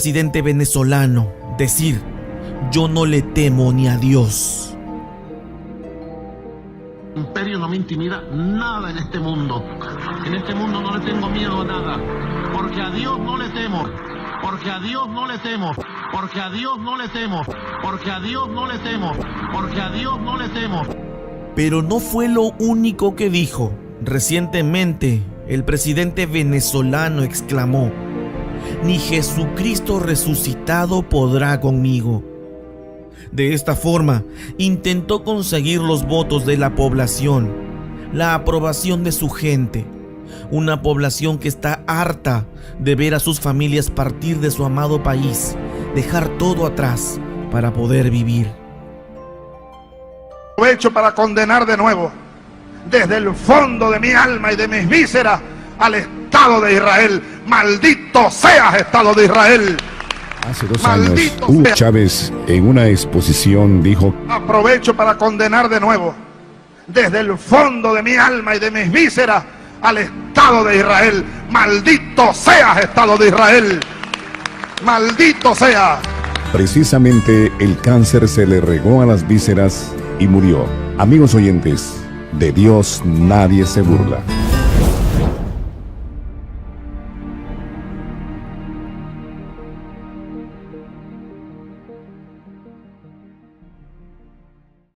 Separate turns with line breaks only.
presidente venezolano decir: yo no le temo ni a Dios.
Imperio no me intimida nada en este mundo. En este mundo no le tengo miedo a nada, porque a Dios no le temo, porque a Dios no le temo, porque a Dios no le temo, porque a Dios no le temo, porque a Dios no le temo.
Pero no fue lo único que dijo. Recientemente, el presidente venezolano exclamó: ni Jesucristo resucitado podrá conmigo. De esta forma, intentó conseguir los votos de la población, la aprobación de su gente, una población que está harta de ver a sus familias partir de su amado país, dejar todo atrás para poder vivir.
Aprovecho para condenar de nuevo, desde el fondo de mi alma y de mis vísceras, al Estado de Israel. ¡Maldito seas, Estado de Israel!
Hace 2 años, Hugo Chávez en una exposición dijo:
aprovecho para condenar de nuevo, desde el fondo de mi alma y de mis vísceras, al Estado de Israel. ¡Maldito seas, Estado de Israel! ¡Maldito sea!
Precisamente el cáncer se le regó a las vísceras y murió. Amigos oyentes, de Dios nadie se burla.